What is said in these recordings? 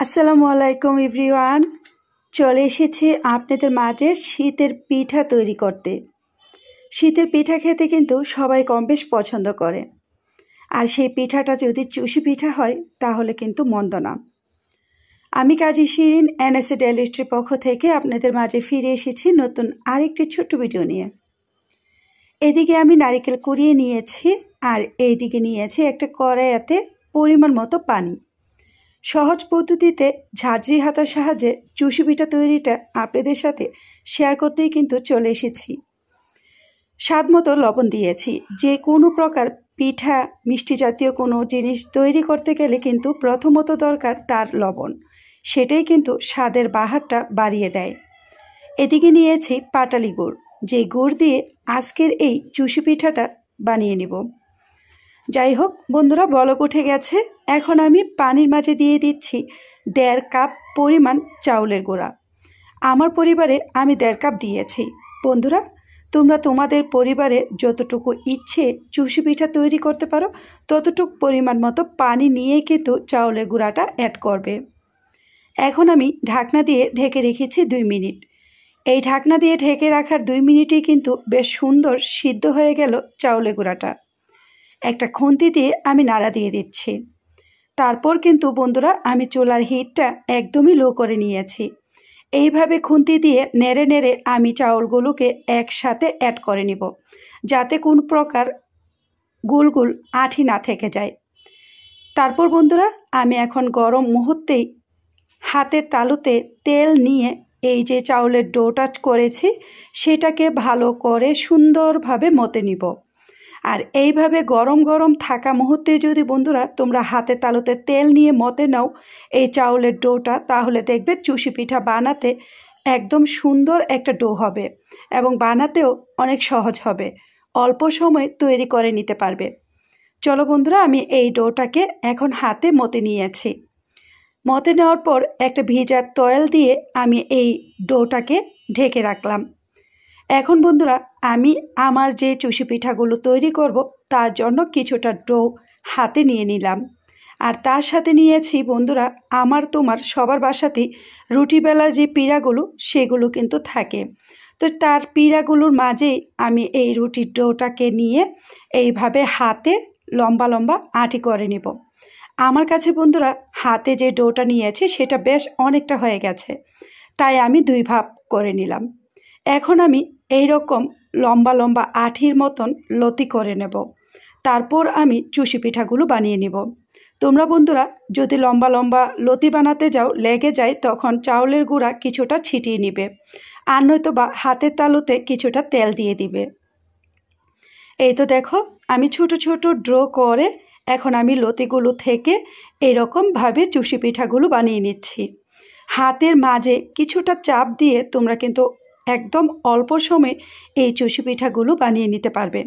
আসসালামু আলাইকুম এভরিওয়ান। চলে এসেছি আপনাদের মাঝে শীতের পিঠা তৈরি করতে। শীতের পিঠা খেতে কিন্তু সবাই কম বেশ পছন্দ করে, আর সেই পিঠাটা যদি চুষি পিঠা হয় তাহলে কিন্তু মন্দ না। আমি কাজী শিরিন এনএসএ ডেলিস্ট্রির পক্ষ থেকে আপনাদের মাঝে ফিরে এসেছি নতুন আরেকটি ছোট্ট ভিডিও নিয়ে। এদিকে আমি নারিকেল কুড়িয়ে নিয়েছি, আর এইদিকে নিয়েছি একটা কড়াইতে পরিমাণ মতো পানি। সহজ পদ্ধতিতে ঝাঁঝরি হাতার সাহায্যে চুষি পিঠা তৈরিটা আপনাদের সাথে শেয়ার করতেই কিন্তু চলে এসেছি। স্বাদ মতো লবণ দিয়েছি। যে কোনো প্রকার পিঠা মিষ্টি জাতীয় কোনো জিনিস তৈরি করতে গেলে কিন্তু প্রথমত দরকার তার লবণ, সেটাই কিন্তু স্বাদের বাহারটা বাড়িয়ে দেয়। এদিকে নিয়েছি পাটালি গুড়, যে গুড় দিয়ে আজকের এই চুষি পিঠাটা বানিয়ে নিব। যাই হোক বন্ধুরা, বলক উঠে গেছে। এখন আমি পানির মাঝে দিয়ে দিচ্ছি 1.5 কাপ পরিমাণ চাউলের গুঁড়া। আমার পরিবারে আমি 1.5 কাপ দিয়েছি। বন্ধুরা, তোমরা তোমাদের পরিবারে যতটুকু ইচ্ছে চুষি পিঠা তৈরি করতে পারো ততটুকু পরিমাণ মতো পানি নিয়ে কিন্তু চাউলের গুঁড়াটা অ্যাড করবে। এখন আমি ঢাকনা দিয়ে ঢেকে রেখেছি 2 মিনিট। এই ঢাকনা দিয়ে ঢেকে রাখার 2 মিনিটেই কিন্তু বেশ সুন্দর সিদ্ধ হয়ে গেল চাউলের গুঁড়াটা। একটা খুন্তি দিয়ে আমি নাড়া দিয়ে দিচ্ছি। তারপর কিন্তু বন্ধুরা আমি চুলার হিটটা একদমই লো করে নিয়েছি। এইভাবে খুন্তি দিয়ে নেড়ে নেড়ে আমি চাউলগুলোকে একসাথে অ্যাড করে নিব, যাতে কোনো প্রকার গোল গোল আঠি না থেকে যায়। তারপর বন্ধুরা আমি এখন গরম মুহূর্তেই হাতের তালুতে তেল নিয়ে এই যে চাউলের ডোটা করেছি সেটাকে ভালো করে সুন্দরভাবে মতে নিব। আর এইভাবে গরম গরম থাকা মুহূর্তে যদি বন্ধুরা তোমরা হাতে তালুতে তেল নিয়ে মতে নাও এই চাউলের ডোটা, তাহলে দেখবে চুষি পিঠা বানাতে একদম সুন্দর একটা ডো হবে এবং বানাতেও অনেক সহজ হবে। অল্প সময় তৈরি করে নিতে পারবে। চলো বন্ধুরা, আমি এই ডোটাকে এখন হাতে মতে নিয়েছি। মতে নেওয়ার পর একটা ভিজা তয়েল দিয়ে আমি এই ডোটাকে ঢেকে রাখলাম। এখন বন্ধুরা আমি আমার যে চুষি পিঠাগুলো তৈরি করব তার জন্য কিছুটা ডো হাতে নিয়ে নিলাম। আর তার সাথে নিয়েছি বন্ধুরা আমার তোমার সবার বাসাতেই রুটি বেলার যে পিঁড়াগুলো সেগুলো কিন্তু থাকে। তো তার পিঁড়াগুলোর মাঝেই আমি এই রুটির ডোটাকে নিয়ে এইভাবে হাতে লম্বা লম্বা আঁটি করে নেব। আমার কাছে বন্ধুরা হাতে যে ডোটা নিয়েছি সেটা বেশ অনেকটা হয়ে গেছে, তাই আমি 2 ভাগ করে নিলাম। এখন আমি এই রকম লম্বা লম্বা আঠির মতন লতি করে নেব। তারপর আমি চুষি পিঠাগুলো বানিয়ে নেব। তোমরা বন্ধুরা যদি লম্বা লম্বা লতি বানাতে যাও লেগে যায় তখন চাউলের গুঁড়া কিছুটা ছিটিয়ে নিবে, আর নয়তো বা হাতের তালুতে কিছুটা তেল দিয়ে দিবে। এই তো দেখো আমি ছোট ছোট ড্র করে এখন আমি লতিগুলো থেকে এরকমভাবে চুষি পিঠাগুলো বানিয়ে নিচ্ছি। হাতের মাঝে কিছুটা চাপ দিয়ে তোমরা কিন্তু একদম অল্প সময়ে এই চুষি পিঠাগুলো বানিয়ে নিতে পারবে।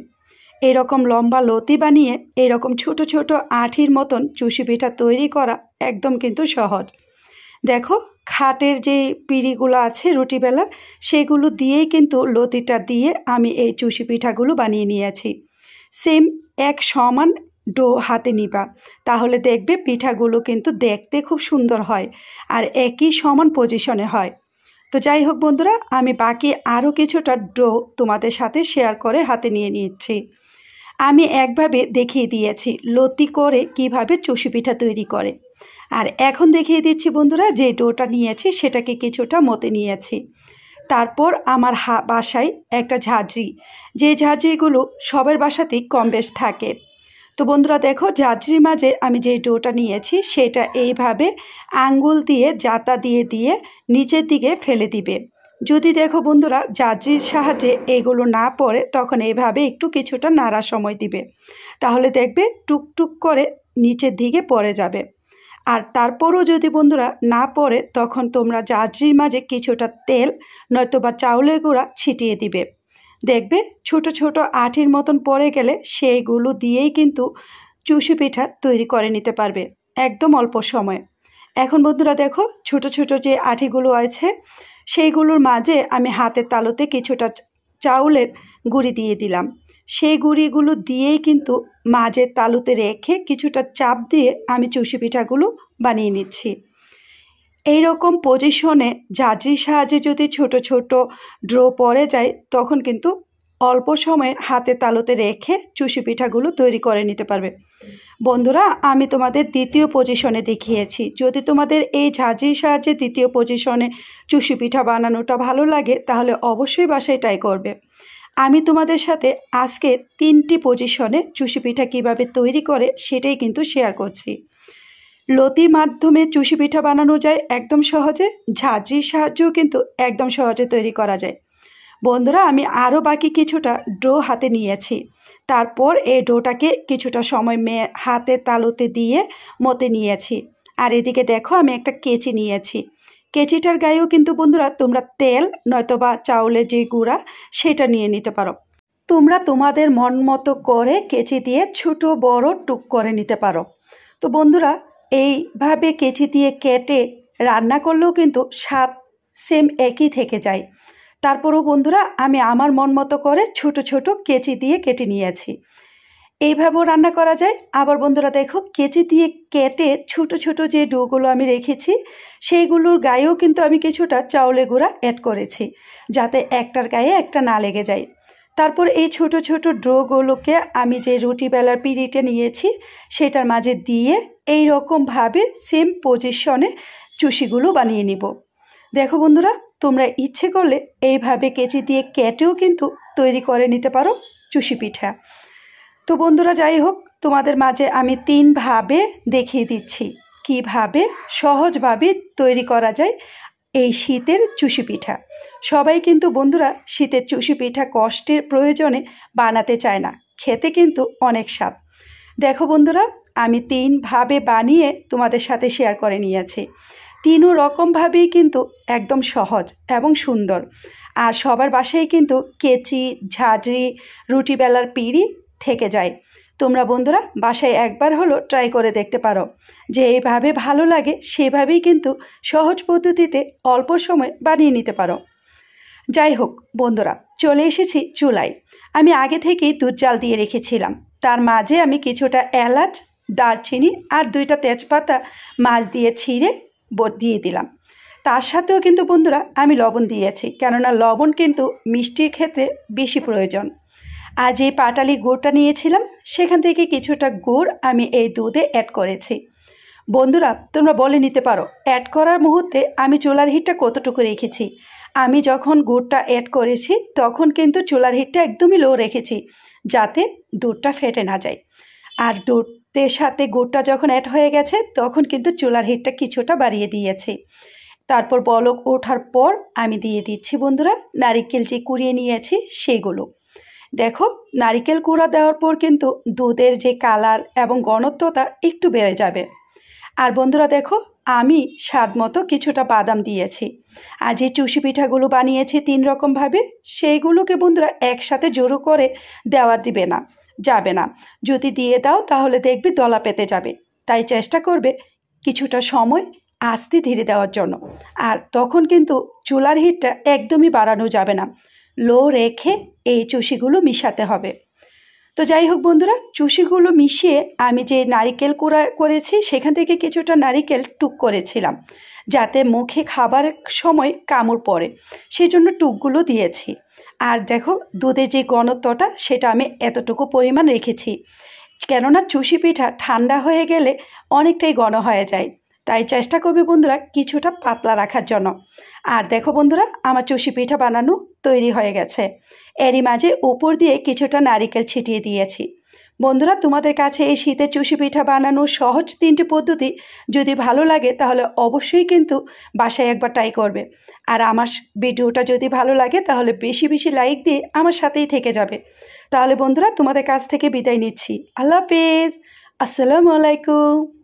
এরকম লম্বা লতি বানিয়ে এরকম ছোট ছোট আঠির মতন চুষি পিঠা তৈরি করা একদম কিন্তু সহজ। দেখো খাটের যে পিঁড়িগুলো আছে রুটি বেলার সেগুলো দিয়েই কিন্তু লতিটা দিয়ে আমি এই চুষি পিঠাগুলো বানিয়ে নিয়েছি। সেম এক সমান ডো হাতে নিবা, তাহলে দেখবে পিঠাগুলো কিন্তু দেখতে খুব সুন্দর হয় আর একই সমান পজিশনে হয়। তো যাই হোক বন্ধুরা, আমি বাকি আরও কিছুটা ডো তোমাদের সাথে শেয়ার করে হাতে নিয়ে নিচ্ছি। আমি একভাবে দেখিয়ে দিয়েছি লতি করে কিভাবে চুষি পিঠা তৈরি করে, আর এখন দেখিয়ে দিচ্ছি বন্ধুরা যে ডোটা নিয়েছি সেটাকে কিছুটা মতে নিয়েছি। তারপর আমার বাসায় একটা ঝাঁঝরি, যে ঝাঁঝরিগুলো সবার বাসাতেই কম বেশ থাকে। তো বন্ধুরা দেখো ঝাঁঝরির মাঝে আমি যে ডোটা নিয়েছি সেটা এইভাবে আঙ্গুল দিয়ে জাতা দিয়ে দিয়ে নিচের দিকে ফেলে দিবে। যদি দেখো বন্ধুরা ঝাঁঝরির সাহায্যে এগুলো না পড়ে তখন এইভাবে একটু কিছুটা নাড়ার সময় দিবে, তাহলে দেখবে টুকটুক করে নিচের দিকে পড়ে যাবে। আর তারপরও যদি বন্ধুরা না পড়ে তখন তোমরা ঝাঁঝরির মাঝে কিছুটা তেল নয়তো বা চাউলের গুঁড়া ছিটিয়ে দিবে। দেখবে ছোট ছোট আঠির মতন পড়ে গেলে সেইগুলো দিয়েই কিন্তু চুষি পিঠা তৈরি করে নিতে পারবে একদম অল্প সময়। এখন বন্ধুরা দেখো ছোট ছোট যে আঠিগুলো আছে সেইগুলোর মাঝে আমি হাতের তালুতে কিছুটা চাউলের গুঁড়ি দিয়ে দিলাম। সেই গুঁড়িগুলো দিয়েই কিন্তু মাঝের তালুতে রেখে কিছুটা চাপ দিয়ে আমি চুষি পিঠাগুলো বানিয়ে নিচ্ছি। এই রকম পজিশনে ঝাঁঝরির সাহায্যে যদি ছোট ছোট ড্র পড়ে যায় তখন কিন্তু অল্প সময়ে হাতে তালুতে রেখে চুষি পিঠাগুলো তৈরি করে নিতে পারবে। বন্ধুরা, আমি তোমাদের দ্বিতীয় পজিশনে দেখিয়েছি। যদি তোমাদের এই ঝাঁঝরির সাহায্যে দ্বিতীয় পজিশনে চুষি পিঠা বানানোটা ভালো লাগে তাহলে অবশ্যই বাসায় ট্রাই করবে। আমি তোমাদের সাথে আজকে 3টি পজিশনে চুষি পিঠা কীভাবে তৈরি করে সেটাই কিন্তু শেয়ার করছি। লতির মাধ্যমে চুষি পিঠা বানানো যায় একদম সহজে, ঝাঁঝরির সাহায্যেও কিন্তু একদম সহজে তৈরি করা যায়। বন্ধুরা, আমি আরও বাকি কিছুটা ডো হাতে নিয়েছি। তারপর এই ডোটাকে কিছুটা সময় হাতে তালুতে দিয়ে মতে নিয়েছি। আর এদিকে দেখো আমি একটা কেচি নিয়েছি। কেচিটার গায়েও কিন্তু বন্ধুরা তোমরা তেল নয়তোবা চাউলের যে গুঁড়া সেটা নিয়ে নিতে পারো। তোমরা তোমাদের মন মতো করে কেচি দিয়ে ছোট বড় টুক করে নিতে পারো। তো বন্ধুরা, এইভাবে কেচি দিয়ে কেটে রান্না করলেও কিন্তু স্বাদ সেম একই থেকে যায়। তারপরও বন্ধুরা আমি আমার মন মতো করে ছোট ছোট কেচি দিয়ে কেটে নিয়েছি। এইভাবেও রান্না করা যায়। আবার বন্ধুরা দেখো, কেচি দিয়ে কেটে ছোট ছোট যে ডোগুলো আমি রেখেছি সেইগুলোর গায়েও কিন্তু আমি কিছুটা চাউলের গুঁড়া অ্যাড করেছি, যাতে একটার গায়ে একটা না লেগে যায়। তারপর এই ছোট ছোট ডোগুলোকে আমি যে রুটি বেলার পিঁড়িটা নিয়েছি সেটার মাঝে দিয়ে এই রকমভাবে সেম পজিশনে চুষিগুলো বানিয়ে নিব। দেখো বন্ধুরা, তোমরা ইচ্ছে করলে এইভাবে কেচি দিয়ে কেটেও কিন্তু তৈরি করে নিতে পারো চুষি পিঠা। তো বন্ধুরা, যাই হোক, তোমাদের মাঝে আমি 3ভাবে দেখিয়ে দিচ্ছি কিভাবে সহজভাবে তৈরি করা যায় এই শীতের চুষি পিঠা। সবাই কিন্তু বন্ধুরা শীতের চুষি পিঠা কষ্টের প্রয়োজনে বানাতে চায় না, খেতে কিন্তু অনেক স্বাদ। দেখো বন্ধুরা, আমি 3ভাবে বানিয়ে তোমাদের সাথে শেয়ার করে নিয়েছি। 3 রকমভাবেই কিন্তু একদম সহজ এবং সুন্দর। আর সবার বাসায় কিন্তু কেচি, ঝাঁঝরি, রুটি বেলার পিঁড়ি থেকে যায়। তোমরা বন্ধুরা বাসায় একবার হলো ট্রাই করে দেখতে পারো। যে এইভাবে ভালো লাগে সেভাবেই কিন্তু সহজ পদ্ধতিতে অল্প সময় বানিয়ে নিতে পারো। যাই হোক বন্ধুরা, চলে এসেছি চুলায়। আমি আগে থেকেই দুধ জাল দিয়ে রেখেছিলাম। তার মাঝে আমি কিছুটা এলাচ, দারচিনি আর 2টা তেজপাতা মাছ দিয়ে ছিঁড়ে দিয়ে দিলাম। তার সাথেও কিন্তু বন্ধুরা আমি লবণ দিয়েছি, কেননা লবণ কিন্তু মিষ্টির ক্ষেত্রে বেশি প্রয়োজন। আর যে পাটালি গুড়টা নিয়েছিলাম সেখান থেকে কিছুটা গুড় আমি এই দুধে অ্যাড করেছি। বন্ধুরা, তোমরা বলে নিতে পারো অ্যাড করার মুহূর্তে আমি চুলার হিটটা কতটুকু রেখেছি। আমি যখন গুড়টা অ্যাড করেছি তখন কিন্তু চুলার হিটটা একদমই লো রেখেছি, যাতে দুধটা ফেটে না যায়। আর দুধের সাথে গুড়টা যখন অ্যাড হয়ে গেছে তখন কিন্তু চুলার হিটটা কিছুটা বাড়িয়ে দিয়েছি। তারপর বলক ওঠার পর আমি দিয়ে দিচ্ছি বন্ধুরা নারিকেল যে কুড়িয়ে নিয়েছি সেগুলো। দেখো, নারিকেল কুড়া দেওয়ার পর কিন্তু দুধের যে কালার এবং ঘনত্বটা একটু বেড়ে যাবে। আর বন্ধুরা দেখো, আমি স্বাদ মতো কিছুটা বাদাম দিয়েছি। আর যে চুষি পিঠাগুলো বানিয়েছি 3 রকমভাবে সেইগুলোকে বন্ধুরা একসাথে জড়ো করে দেওয়া যাবে না। যদি দিয়ে দাও তাহলে দেখবে দলা পেতে যাবে। তাই চেষ্টা করবে কিছুটা সময় আস্তে ধীরে দেওয়ার জন্য। আর তখন কিন্তু চুলার হিটটা একদমই বাড়ানো যাবে না, লো রেখে এই চুষিগুলো মিশাতে হবে। তো যাই হোক বন্ধুরা, চুষিগুলো মিশিয়ে আমি যে নারিকেল কুড়া করেছি সেখান থেকে কিছুটা নারিকেল টুক করেছিলাম, যাতে মুখে খাবার সময় কামড় পড়ে, সেই জন্য টুকগুলো দিয়েছি। আর দেখো, দুধের যে ঘনত্বটা সেটা আমি এতটুকু পরিমাণ রেখেছি, কেননা চুষি পিঠা ঠান্ডা হয়ে গেলে অনেকটাই ঘন হয়ে যায়। তাই চেষ্টা করবে বন্ধুরা কিছুটা পাতলা রাখার জন্য। আর দেখো বন্ধুরা, আমার চুষি পিঠা বানানো তৈরি হয়ে গেছে। এরই মাঝে উপর দিয়ে কিছুটা নারিকেল ছিটিয়ে দিয়েছি। বন্ধুরা, তোমাদের কাছে এই শীতের চুষি পিঠা বানানোর সহজ 3টি পদ্ধতি যদি ভালো লাগে তাহলে অবশ্যই কিন্তু বাসায় একবার ট্রাই করবে। আর আমার ভিডিওটা যদি ভালো লাগে তাহলে বেশি বেশি লাইক দিয়ে আমার সাথেই থেকে যাবে। তাহলে বন্ধুরা, তোমাদের কাছ থেকে বিদায় নিচ্ছি। আল্লাহ হাফেজ, আসসালামু আলাইকুম।